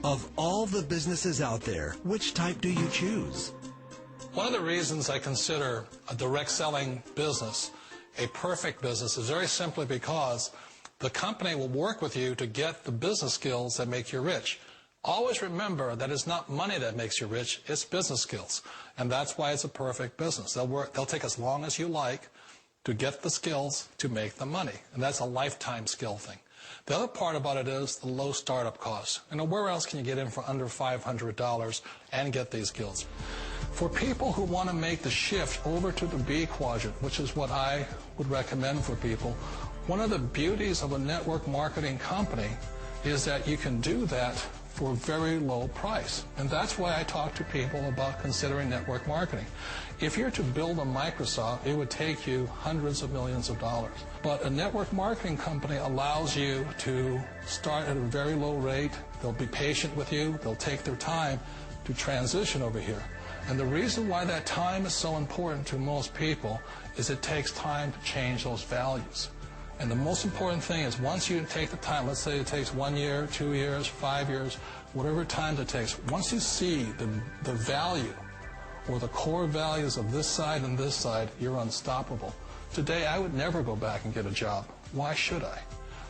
Of all the businesses out there, which type do you choose? One of the reasons I consider a direct selling business a perfect business is very simply because the company will work with you to get the business skills that make you rich. Always remember that it's not money that makes you rich, it's business skills. And that's why it's a perfect business. They'll take as long as you like to get the skills to make the money. And that's a lifetime skill thing. The other part about it is the low startup costs. You know, where else can you get in for under $500 and get these skills? For people who want to make the shift over to the B quadrant, which is what I would recommend for people, one of the beauties of a network marketing company is that you can do that for a very low price. And that's why I talk to people about considering network marketing. If you're to build a Microsoft, it would take you hundreds of millions of dollars. But a network marketing company allows you to start at a very low rate. They'll be patient with you. They'll take their time to transition over here. And the reason why that time is so important to most people is it takes time to change those values. And the most important thing is once you take the time, let's say it takes 1 year, 2 years, 5 years, whatever time it takes, once you see the value or the core values of this side and this side, you're unstoppable. Today, I would never go back and get a job. Why should I?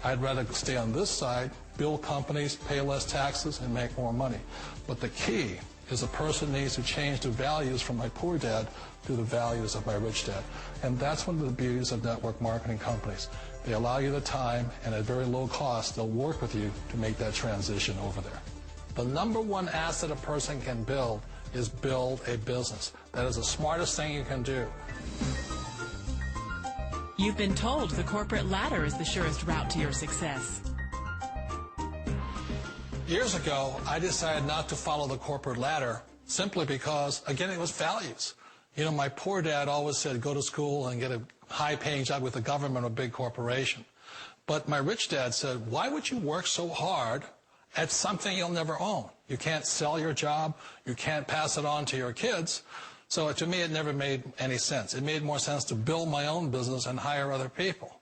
I'd rather stay on this side, build companies, pay less taxes, and make more money. But the key is a person needs to change the values from my poor dad to the values of my rich dad. And that's one of the beauties of network marketing companies. They allow you the time, and at very low cost, they'll work with you to make that transition over there. The number one asset a person can build is build a business. That is the smartest thing you can do. You've been told the corporate ladder is the surest route to your success. Years ago, I decided not to follow the corporate ladder simply because, again, it was values. You know, my poor dad always said, go to school and get a high-paying job with the government or a big corporation. But my rich dad said, why would you work so hard at something you'll never own? You can't sell your job. You can't pass it on to your kids. So to me, it never made any sense. It made more sense to build my own business and hire other people.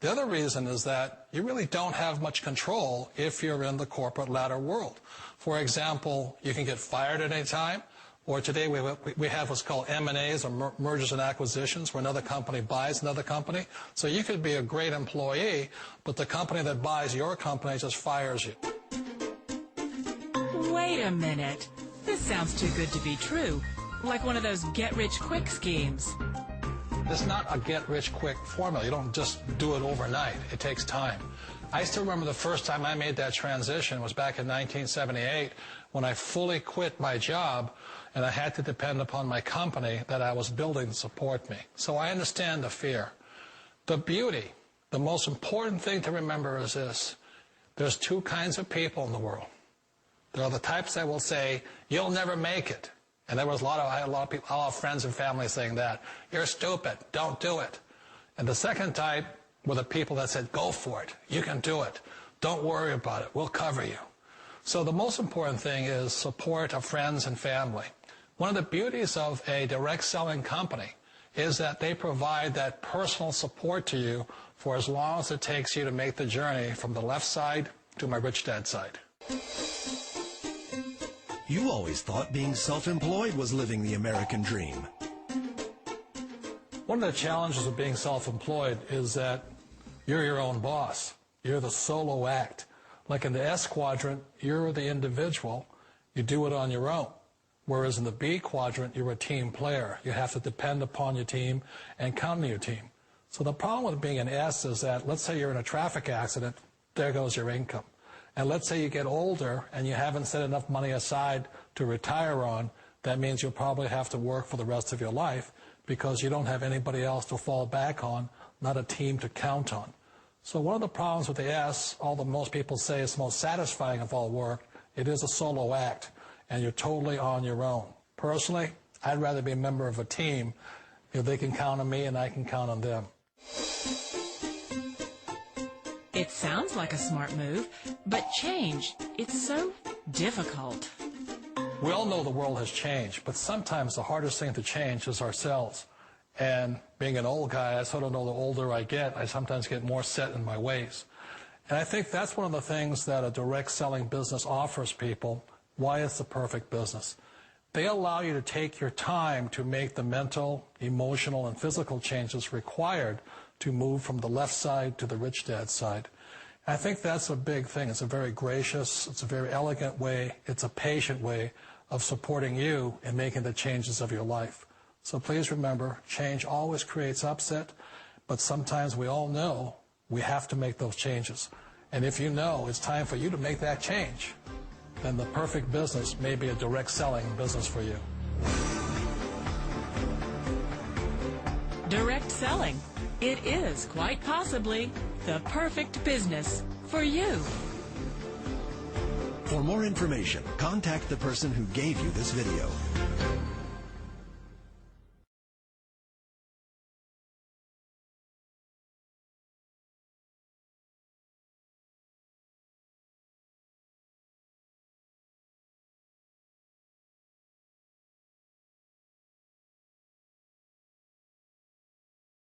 The other reason is that you really don't have much control if you're in the corporate ladder world. For example, you can get fired at any time. Or today we have what's called M&As, or mergers and acquisitions, where another company buys another company. So you could be a great employee, but the company that buys your company just fires you. Wait a minute. This sounds too good to be true. Like one of those get-rich-quick schemes. It's not a get-rich-quick formula. You don't just do it overnight. It takes time. I still remember the first time I made that transition was back in 1978 when I fully quit my job and I had to depend upon my company that I was building to support me. So I understand the fear. The beauty, the most important thing to remember is this. There's two kinds of people in the world. There are the types that will say, you'll never make it. And there was I had a lot of friends and family saying that. You're stupid. Don't do it. And the second type were the people that said, go for it. You can do it. Don't worry about it. We'll cover you. So the most important thing is support of friends and family. One of the beauties of a direct selling company is that they provide that personal support to you for as long as it takes you to make the journey from the left side to my rich dad side. You always thought being self-employed was living the American dream. One of the challenges of being self-employed is that you're your own boss. You're the solo act. Like in the S quadrant, you're the individual. You do it on your own. Whereas in the B quadrant, you're a team player. You have to depend upon your team and count on your team. So the problem with being an S is that, let's say you're in a traffic accident, there goes your income. And let's say you get older and you haven't set enough money aside to retire on, that means you'll probably have to work for the rest of your life because you don't have anybody else to fall back on, not a team to count on. So one of the problems with the S, although most people say it's the most satisfying of all work, it is a solo act, and you're totally on your own. Personally, I'd rather be a member of a team if they can count on me and I can count on them. It sounds like a smart move, but change, it's so difficult. We all know the world has changed, but sometimes the hardest thing to change is ourselves. And being an old guy, I sort of know the older I get, I sometimes get more set in my ways. And I think that's one of the things that a direct selling business offers people, why it's the perfect business. They allow you to take your time to make the mental, emotional, and physical changes required to move from the left side to the rich dad side. And I think that's a big thing. It's a very gracious, it's a very elegant way, it's a patient way of supporting you in making the changes of your life. So please remember, change always creates upset, but sometimes we all know we have to make those changes. And if you know it's time for you to make that change, then the perfect business may be a direct selling business for you. Direct selling. It is quite possibly the perfect business for you. For more information, contact the person who gave you this video.